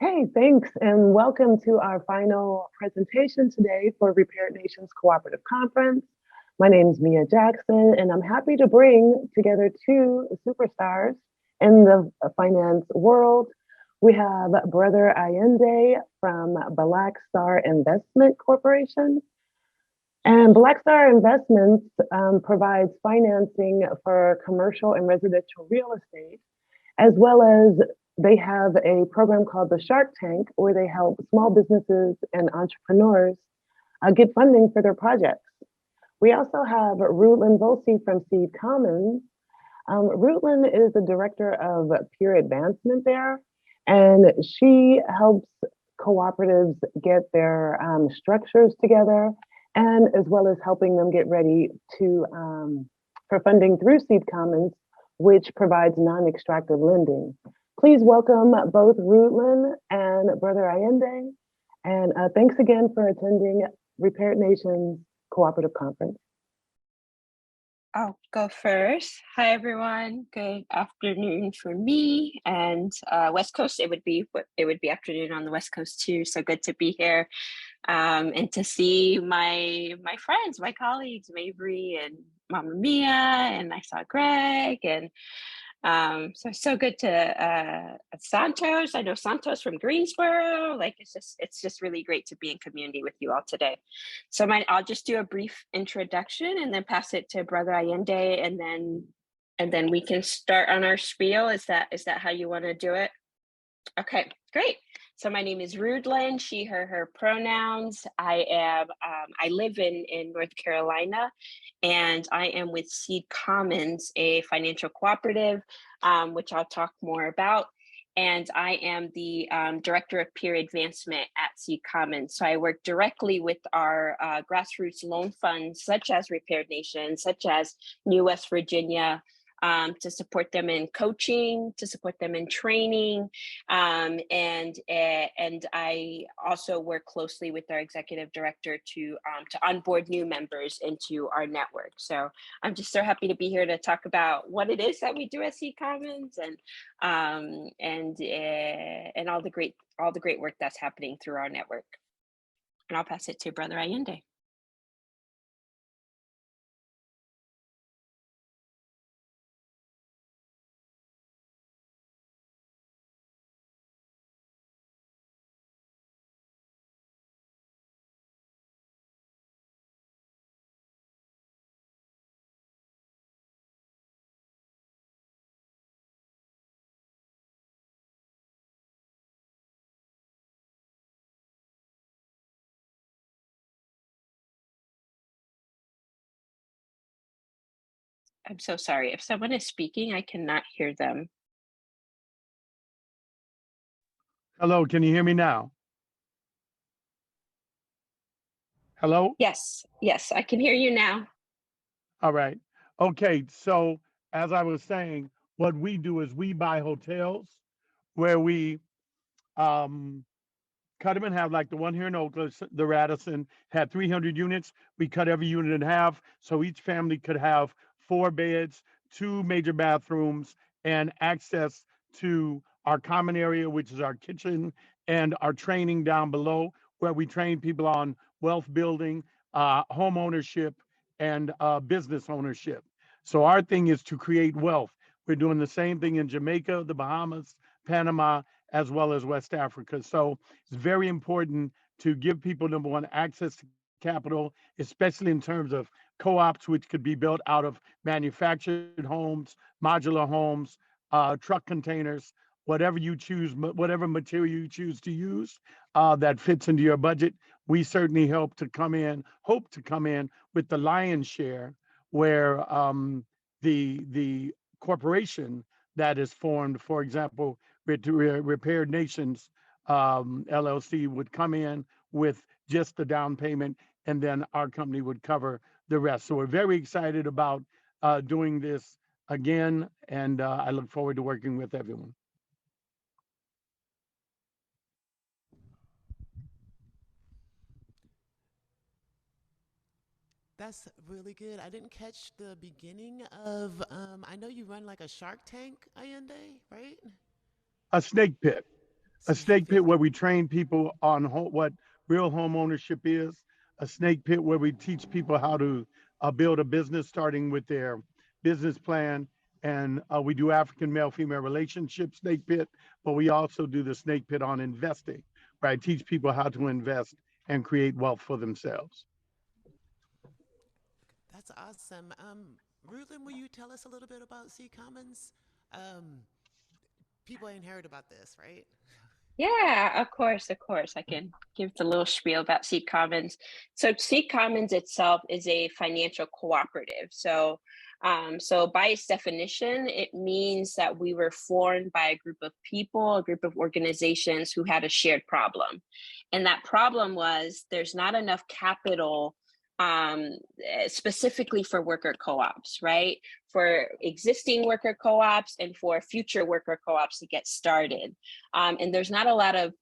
Hey, thanks, and welcome to our final presentation today for Repaired Nations Cooperative Conference. My name is Mia Jackson, and I'm happy to bring together two superstars in the finance world. We have Brother Allende from Black Star Investment Corporation. And Black Star Investments provides financing for commercial and residential real estate, as well as they have a program called the Shark Tank, where they help small businesses and entrepreneurs get funding for their projects. We also have Rutland Volsi from Seed Commons. Rutland is the director of peer advancement there, and she helps cooperatives get their structures together, and as well as helping them get ready to for funding through Seed Commons, which provides non-extractive lending. Please welcome both Rutland and Brother Allende, and thanks again for attending Repaired Nations Cooperative Conference. I'll go first. Hi, everyone. Good afternoon for me, and West Coast. It would be afternoon on the West Coast too. So good to be here, and to see my friends, my colleagues, Mabry and Mama Mia, and I saw Greg, and so good to Santos. I know Santos from Greensboro. Like it's just really great to be in community with you all today. So I'll just do a brief introduction and then pass it to Brother Allende, and then we can start on our spiel. Is that how you want to do it? Okay, great. So my name is Rudlin, she, her pronouns. I live in North Carolina, and I am with Seed Commons, a financial cooperative, which I'll talk more about. And I am the director of peer advancement at Seed Commons. So I work directly with our grassroots loan funds, such as Repaired Nations, such as New West Virginia, to support them in coaching, to support them in training, and I also work closely with our executive director to onboard new members into our network. So I'm just so happy to be here to talk about what it is that we do at Seed Commons, and all the great work that's happening through our network. And I'll pass it to Brother Allende. I'm so sorry. If someone is speaking, I cannot hear them. Hello, can you hear me now? Hello? Yes, I can hear you now. All right. Okay, so as I was saying, what we do is we buy hotels where we cut them in half, like the one here in Oakland, the Radisson had 300 units. We cut every unit in half, so each family could have 4 beds, 2 major bathrooms, and access to our common area, which is our kitchen, and our training down below, where we train people on wealth building, home ownership, and business ownership. So our thing is to create wealth. We're doing the same thing in Jamaica, the Bahamas, Panama, as well as West Africa. So it's very important to give people, number one, access to capital, especially in terms of co-ops, which could be built out of manufactured homes, modular homes, truck containers, whatever you choose, whatever material you choose to use that fits into your budget. We certainly hope to come in with the lion's share, where the corporation that is formed, for example, Repaired Nations LLC, would come in with just the down payment, and then our company would cover the rest. So we're very excited about doing this again, and I look forward to working with everyone. That's really good. I didn't catch the beginning of. I know you run like a Shark Tank, Allende, right? A snake pit. A So you snake pit feel where we train people on what real home ownership is. A snake pit where we teach people how to build a business starting with their business plan. And we do African male female relationship snake pit, but we also do the snake pit on investing, where I teach people how to invest and create wealth for themselves. that's awesome. Rutland, will you tell us a little bit about Sea Commons? Um, People ain't heard about this, right? Yeah, of course, of course. I can give the little spiel about Seed Commons. So Seed Commons itself is a financial cooperative. So by its definition, it means that we were formed by a group of people, a group of organizations who had a shared problem. And that problem was there's not enough capital specifically for worker co-ops, right? For existing worker co-ops and for future worker co-ops to get started. And there's not a lot of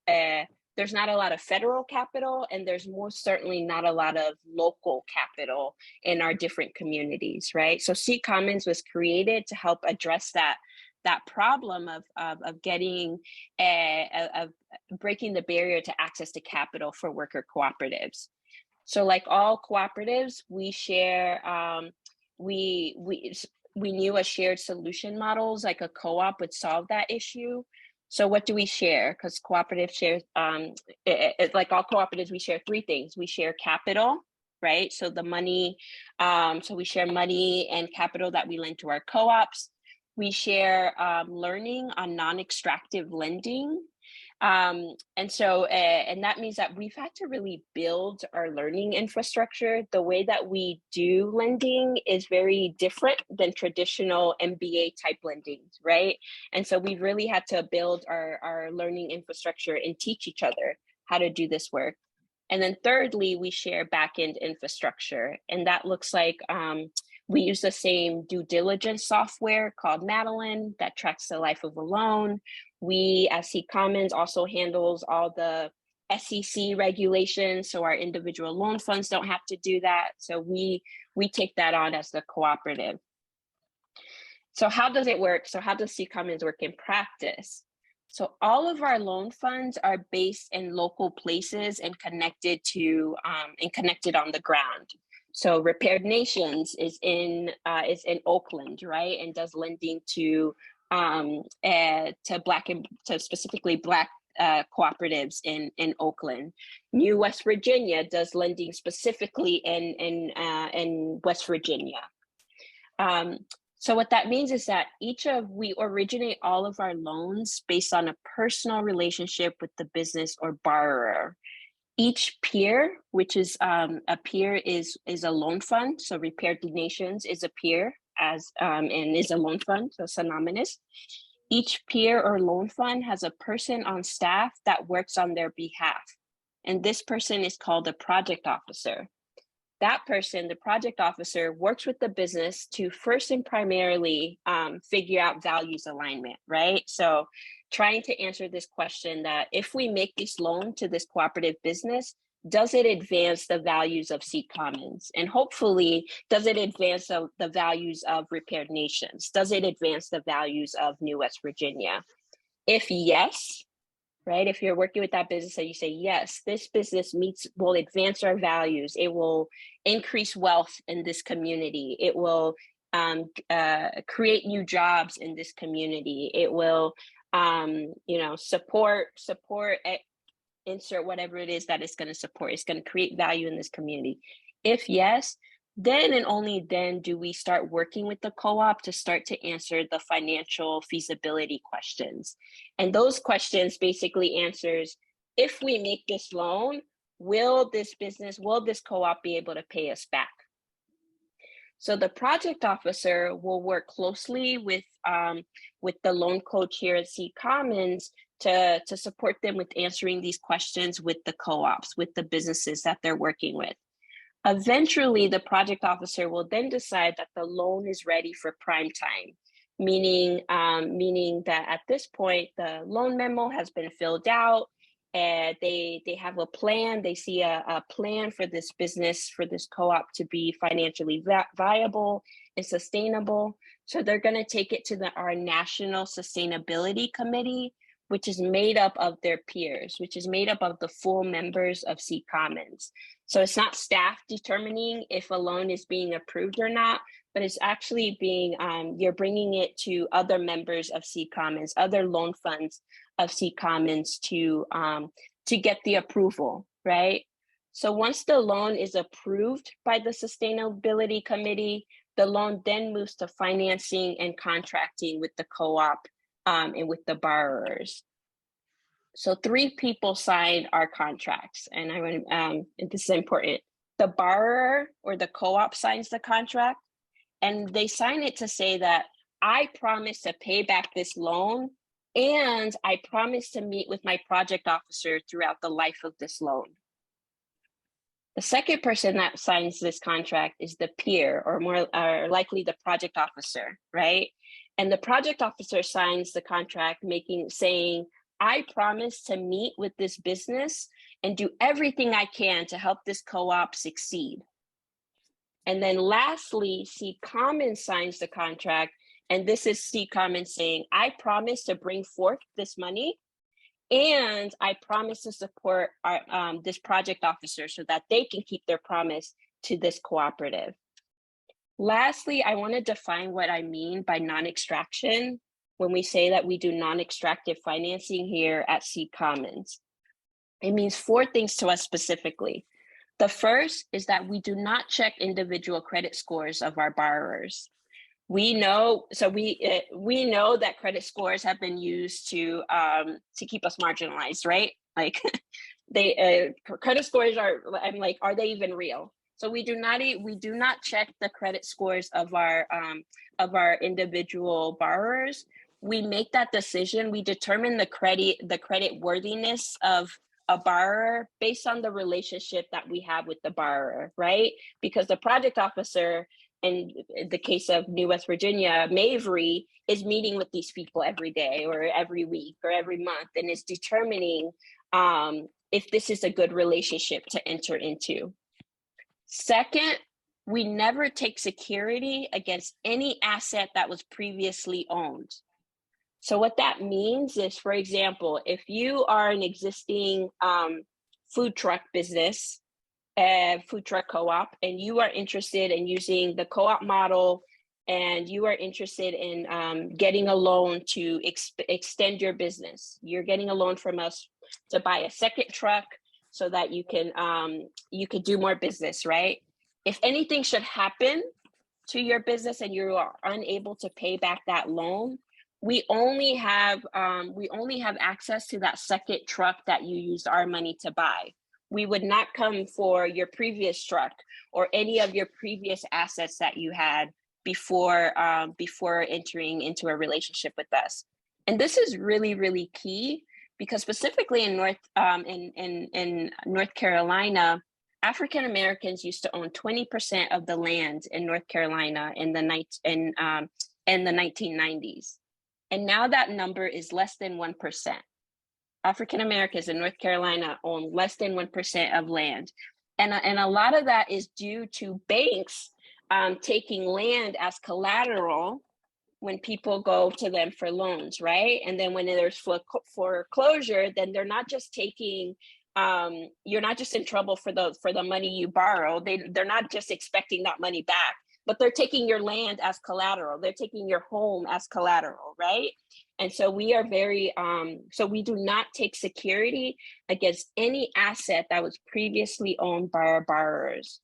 federal capital, and there's most certainly not a lot of local capital in our different communities, right? So Seed Commons was created to help address that problem of getting of breaking the barrier to access to capital for worker cooperatives. So like all cooperatives, we share we knew a shared solution models like a co-op would solve that issue. So what do we share? Because cooperative shares, like all cooperatives, we share three things. We share capital, right? So the money, so we share money and capital that we lend to our co-ops. We share learning on non-extractive lending. And that means that we've had to really build our learning infrastructure. The way that we do lending is very different than traditional MBA type lending, right? And so we've really had to build our learning infrastructure and teach each other how to do this work. And then thirdly, we share backend infrastructure. And that looks like we use the same due diligence software called Madeline that tracks the life of a loan. We, as Seed Commons, also handles all the SEC regulations, so our individual loan funds don't have to do that. So we take that on as the cooperative. So how does it work? So how does Seed Commons work in practice? So all of our loan funds are based in local places and connected on the ground. So Repaired Nations is in Oakland, right, and does lending to specifically Black cooperatives in Oakland. New West Virginia does lending specifically in West Virginia. So what that means is that we originate all of our loans based on a personal relationship with the business or borrower. Each peer, which is a peer is a loan fund. So Repaired Nations is a peer and is a loan fund, so synonymous. Each peer or loan fund has a person on staff that works on their behalf. And this person is called a project officer. That person, the project officer, works with the business to first and primarily figure out values alignment, right? So trying to answer this question that if we make this loan to this cooperative business, does it advance the values of Seed Commons? And hopefully, does it advance the values of Repaired Nations? Does it advance the values of New West Virginia? If yes, right? If you're working with that business and you say, yes, this business will advance our values. It will increase wealth in this community. It will create new jobs in this community. It will, support, insert whatever it is that it's going to support. It's going to create value in this community. If yes, then and only then do we start working with the co-op to start to answer the financial feasibility questions. And those questions basically answers, if we make this loan, will this co-op be able to pay us back? So the project officer will work closely with the loan coach here at Seed Commons to support them with answering these questions with the co-ops, with the businesses that they're working with. Eventually, the project officer will then decide that the loan is ready for prime time, meaning that at this point, the loan memo has been filled out, and they have a plan. They see a plan for this business, for this co-op to be financially viable and sustainable. So they're going to take it to our National Sustainability Committee, which is made up of their peers, which is made up of the full members of C Commons. So it's not staff determining if a loan is being approved or not, but it's actually being, you're bringing it to other members of C Commons, other loan funds of C Commons to get the approval, right? So once the loan is approved by the Sustainability Committee, the loan then moves to financing and contracting with the co-op and with the borrowers. So 3 people sign our contracts, and I want and this is important. The borrower or the co-op signs the contract, and they sign it to say that I promise to pay back this loan, and I promise to meet with my project officer throughout the life of this loan. The second person that signs this contract is the peer, or more likely the project officer, right? And the project officer signs the contract saying, I promise to meet with this business and do everything I can to help this co-op succeed. And then lastly, C Commons signs the contract, and this is C Commons saying, I promise to bring forth this money, and I promise to support our, this project officer so that they can keep their promise to this cooperative. Lastly, I want to define what I mean by non-extraction when we say that we do non-extractive financing here at C Commons. It means 4 things to us specifically. The first is that we do not check individual credit scores of our borrowers. We know that credit scores have been used to keep us marginalized, right? Like credit scores are they even real? So we do not check the credit scores of our individual borrowers. We make that decision. We determine the credit worthiness of a borrower based on the relationship that we have with the borrower, right? Because the project officer, in the case of New West Virginia, Mavery, is meeting with these people every day or every week or every month and is determining if this is a good relationship to enter into. Second, we never take security against any asset that was previously owned. So what that means is, for example, if you are an existing food truck business, food truck co-op, and you are interested in using the co-op model, and you are interested in getting a loan to extend your business, you're getting a loan from us to buy a second truck so that you could do more business, right? If anything should happen to your business and you are unable to pay back that loan, we only have access to that second truck that you used our money to buy. We would not come for your previous truck or any of your previous assets that you had before entering into a relationship with us. And this is really, really key because specifically in North Carolina, African Americans used to own 20% of the land in North Carolina in the 1990s. And now that number is less than 1%. African Americans in North Carolina own less than 1% of land. And a lot of that is due to banks taking land as collateral when people go to them for loans, right? And then when there's foreclosure, then they're not just taking, you're not just in trouble for the money you borrow. They're not just expecting that money back, but they're taking your land as collateral. They're taking your home as collateral, right? And so we are so we do not take security against any asset that was previously owned by our borrowers.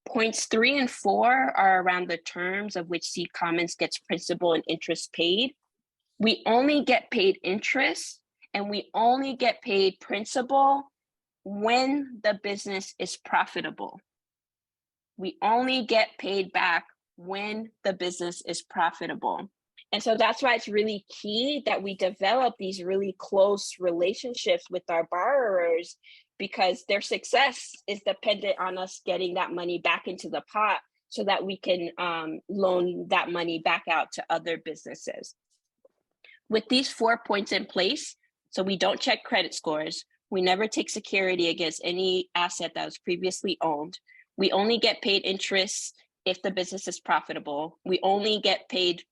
Points 3 and 4 are around the terms of which C Commons gets principal and interest paid. We only get paid interest and we only get paid principal when the business is profitable. We only get paid back when the business is profitable. And so that's why it's really key that we develop these really close relationships with our borrowers, because their success is dependent on us getting that money back into the pot so that we can loan that money back out to other businesses. With these 4 points in place, so we don't check credit scores, we never take security against any asset that was previously owned, we only get paid interest if the business is profitable, we only get paid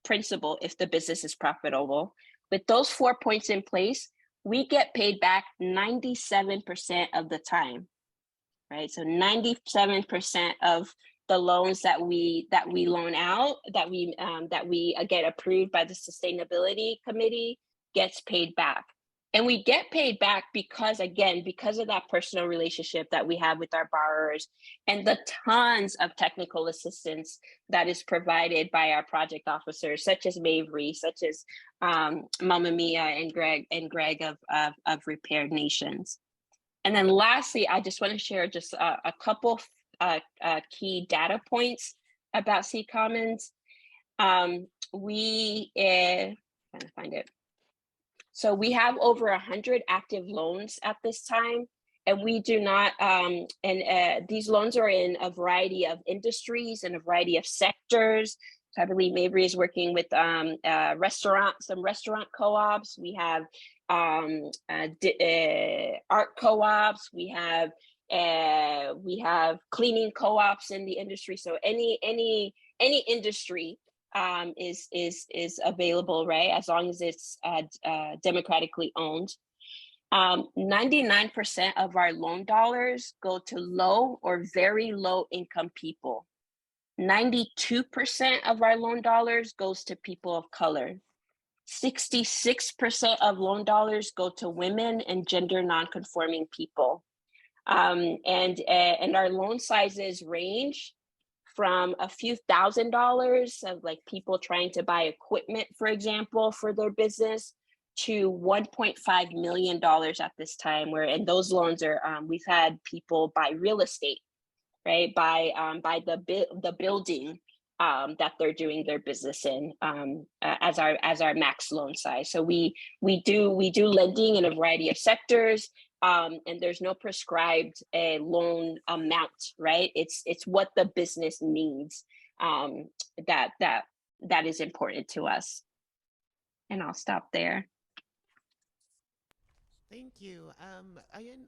principal if the business is profitable, With those 4 points in place, we get paid back 97% of the time, right? So 97% of the loans that we loan out, that we get approved by the sustainability committee, gets paid back. And we get paid back because, again, because of that personal relationship that we have with our borrowers and the tons of technical assistance that is provided by our project officers, such as Mavry, such as Mama Mia and Greg of Repaired Nations. And then lastly, I just want to share just a couple key data points about Sea Commons. Trying to find it. So we have over 100 active loans at this time, and we do not, these loans are in a variety of industries and a variety of sectors. So I believe Mabry is working with some restaurant co-ops. We have art co-ops. We have cleaning co-ops in the industry. So any industry is available, right? As long as it's democratically owned. 99% of our loan dollars go to low or very low income people. 92% of our loan dollars goes to people of color. 66% of loan dollars go to women and gender nonconforming people. And our loan sizes range from a few $1,000s of like people trying to buy equipment, for example, for their business, to $1.5 million at this time. And those loans are, we've had people buy real estate, right? By the building that they're doing their business in as our max loan size. So we do lending in a variety of sectors. And there's no prescribed loan amount, right? It's what the business needs that is important to us. And I'll stop there. Thank you.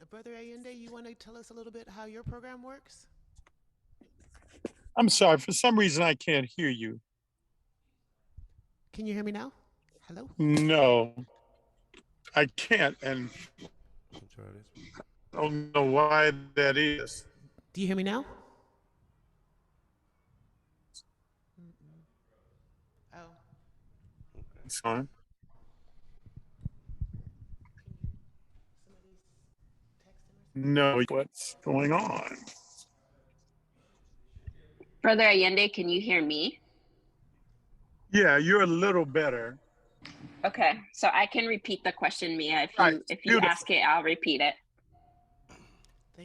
Brother Allende, you want to tell us a little bit how your program works? I'm sorry, for some reason I can't hear you. Can you hear me now? Hello? No, I can't, and I don't know why that is. Do you hear me now? Oh. It's fine. No, what's going on? Brother Allende, can you hear me? Yeah, you're a little better. Okay, so I can repeat the question, Mia. If you ask it, I'll repeat it.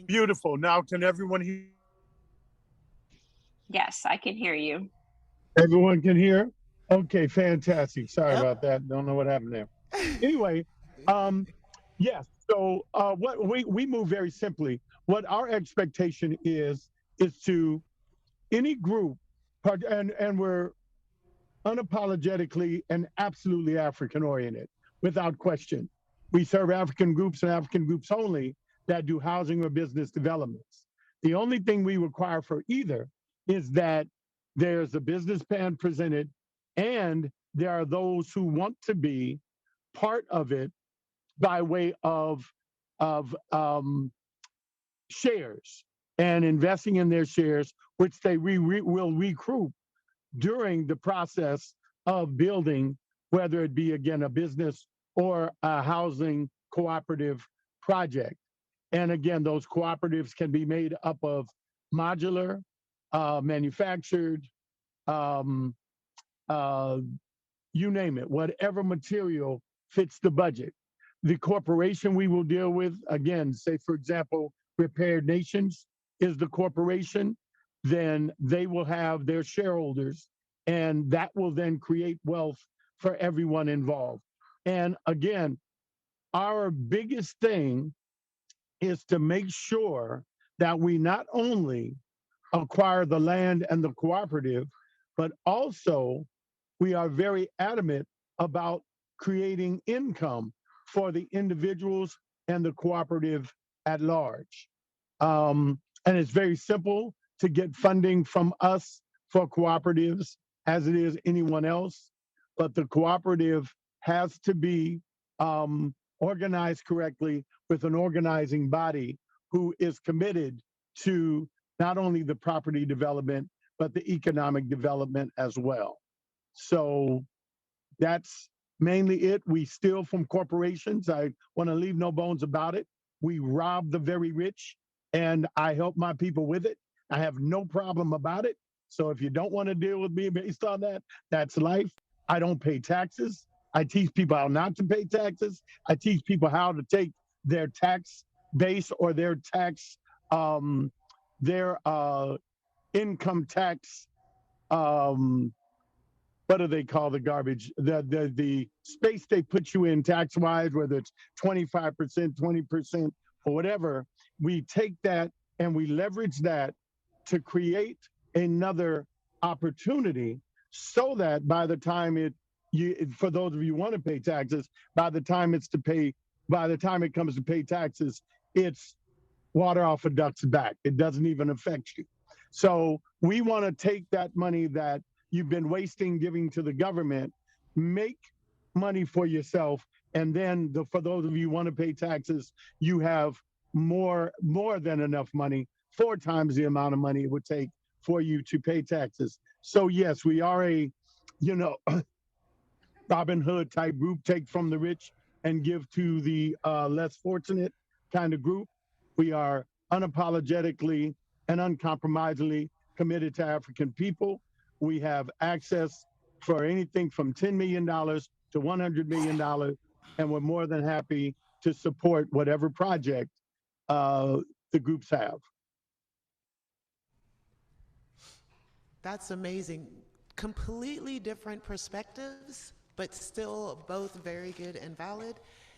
Beautiful. Now, can everyone hear? Yes, I can hear you. Everyone can hear? Okay, fantastic. Sorry about that. Don't know what happened there. Anyway, yes. So what we move very simply. What our expectation is to any group, and we're unapologetically and absolutely African oriented, without question. We serve African groups and African groups only that do housing or business developments. The only thing we require for either is that there's a business plan presented and there are those who want to be part of it by way of shares and investing in their shares, which they will recoup during the process of building, whether it be, again, a business or a housing cooperative project. And again, those cooperatives can be made up of modular, manufactured, you name it, whatever material fits the budget. The corporation we will deal with, again, say, for example, Repaired Nations is the corporation, then they will have their shareholders, and that will then create wealth for everyone involved. And again, our biggest thing is to make sure that we not only acquire the land and the cooperative, but also we are very adamant about creating income for the individuals and the cooperative at large. And it's very simple to get funding from us for cooperatives as it is anyone else, but the cooperative has to be organized correctly with an organizing body who is committed to not only the property development, but the economic development as well. So that's mainly it. We steal from corporations. I want to leave no bones about it. We rob the very rich, and I help my people with it. I have no problem about it. So if you don't want to deal with me based on that, that's life. I don't pay taxes. I teach people how not to pay taxes. I teach people how to take their tax base or um, their income tax um, what do they call the garbage? The space they put you in tax wise, whether it's 25%, 20%, or whatever. We take that and we leverage that to create another opportunity, so that by the time for those of you who want to pay taxes, by the time it comes to pay taxes, it's water off a duck's back. It doesn't even affect you. So we want to take that money that you've been wasting giving to the government, make money for yourself, and then for those of you who want to pay taxes, you have more than enough money, 4 times the amount of money it would take for you to pay taxes. So yes, we are a, Robin Hood type group, take from the rich and give to the less fortunate kind of group. We are unapologetically and uncompromisingly committed to African people. We have access for anything from $10 million to $100 million, and we're more than happy to support whatever project the groups have. That's amazing. Completely different perspectives, but still both very good and valid.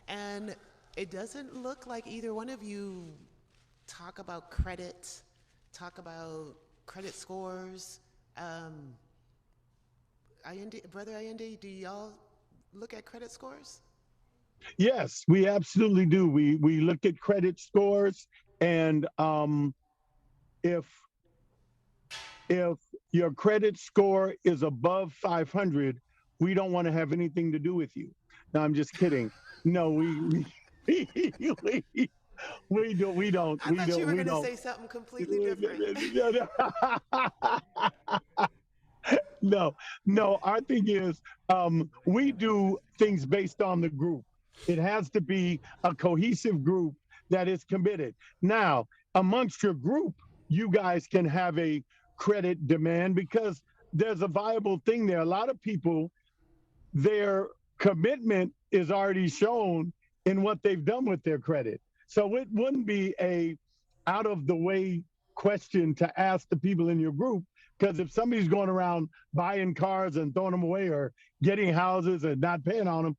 And it doesn't look like either one of you talk about credit, talk about credit scores. Brother Allende, do y'all look at credit scores? Yes, we absolutely do. We look at credit scores, and if your credit score is above 500, we don't want to have anything to do with you. No, I'm just kidding. No, we we don't I thought you were going to say something completely different. No, our thing is we do things based on the group. It has to be a cohesive group that is committed. Now, amongst your group, you guys can have a credit demand because there's a viable thing there. A lot of people, their commitment is already shown in what they've done with their credit. So it wouldn't be a out of the way question to ask the people in your group, because if somebody's going around buying cars and throwing them away or getting houses and not paying on them,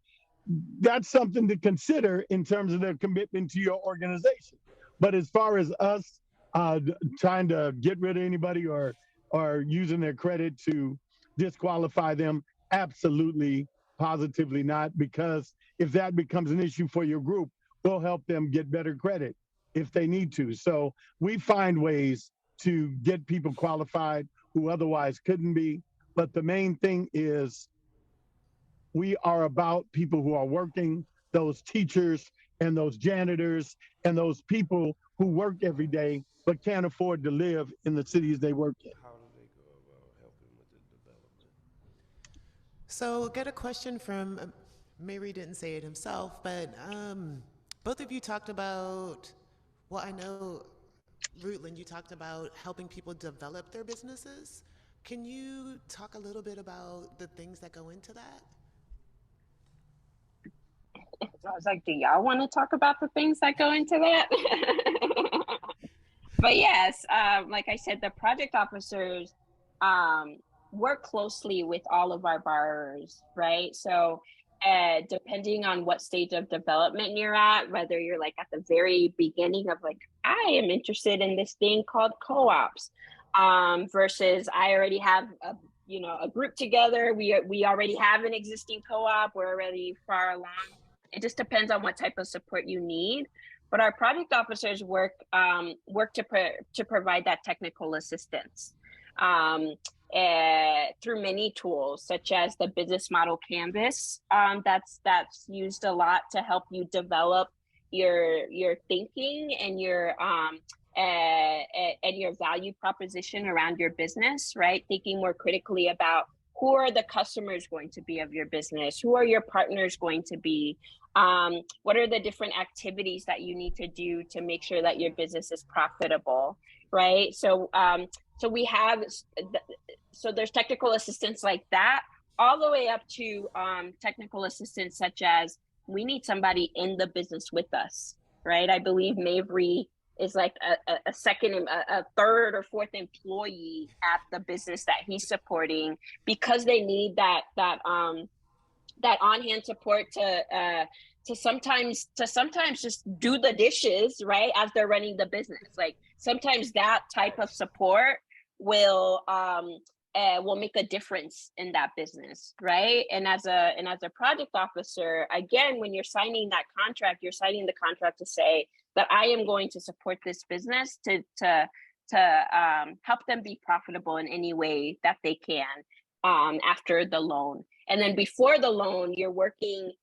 that's something to consider in terms of their commitment to your organization. But as far as us trying to get rid of anybody or using their credit to disqualify them, absolutely, positively not. Because if that becomes an issue for your group, we'll help them get better credit if they need to. So we find ways to get people qualified who otherwise couldn't be. But the main thing is we are about people who are working, those teachers and those janitors and those people who work every day but can't afford to live in the cities they work in. How do they go about helping with the development? So, get a question from Mary didn't say it himself, but both of you talked about, well, I know, Rutland, you talked about helping people develop their businesses. Can you talk a little bit about the things that go into that? I was like, do y'all want to talk about the things that go into that? But yes, like I said, the project officers work closely with all of our borrowers, right? So depending on what stage of development you're at, whether you're like at the very beginning of like, I am interested in this thing called co-ops, versus I already have a group together. We already have an existing co-op. We're already far along. It just depends on what type of support you need. But our project officers work to provide that technical assistance. through many tools, such as the business model canvas. That's used a lot to help you develop your thinking and your value proposition around your business, right? Thinking more critically about who are the customers going to be of your business, who are your partners going to be, what are the different activities that you need to do to make sure that your business is profitable, right? So we have, so there's technical assistance like that, all the way up to technical assistance such as we need somebody in the business with us, right? I believe Mavry is like a second, a third or fourth employee at the business that he's supporting, because they need that on-hand support to sometimes just do the dishes, right, as they're running the business. Like sometimes that type of support will make a difference in that business, right? And as a project officer, again, when you're signing that contract, you're signing the contract to say that I am going to support this business to help them be profitable in any way that they can after the loan. And then before the loan, you're working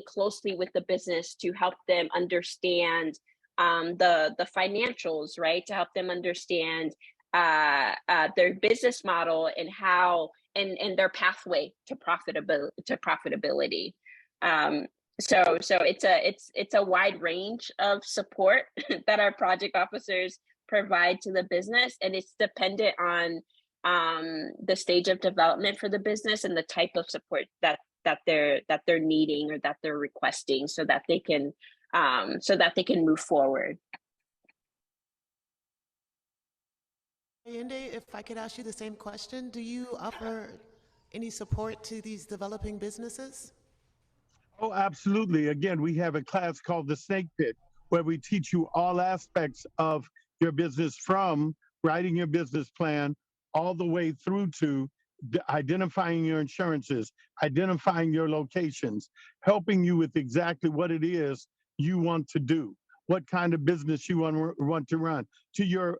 closely with the business to help them understand the financials, right? To help them understand their business model and how and their pathway to profitability. So it's a wide range of support that our project officers provide to the business, and it's dependent on the stage of development for the business and the type of support that they're needing or that they're requesting, so that they can move forward. Yende, if I could ask you the same question, do you offer any support to these developing businesses? Oh, absolutely. Again, we have a class called the Snake Pit, where we teach you all aspects of your business, from writing your business plan all the way through to identifying your insurances, identifying your locations, helping you with exactly what it is you want to do, what kind of business you want to run, to your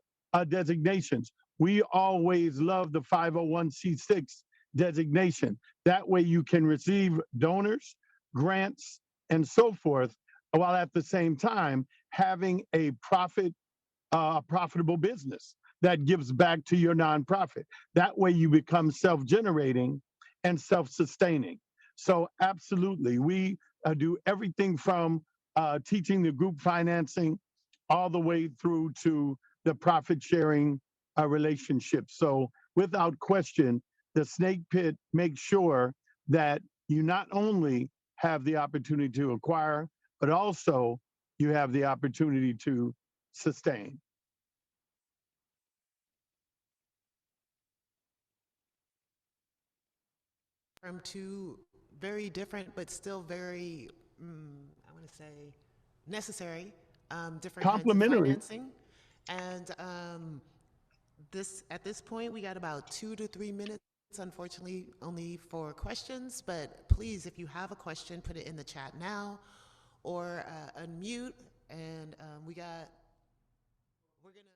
designations. We always love the 501c6 designation. That way you can receive donors, grants, and so forth, while at the same time having a profitable business that gives back to your nonprofit. That way you become self-generating and self-sustaining. So absolutely, we do everything from teaching the group financing all the way through to the profit sharing relationship. So without question, the Snake Pit makes sure that you not only have the opportunity to acquire, but also you have the opportunity to sustain. From two very different but still very, I want to say, necessary different kinds of Complementary. financing. And at this point, we got about 2 to 3 minutes, unfortunately, only for questions. But please, if you have a question, put it in the chat now or unmute. And we're going to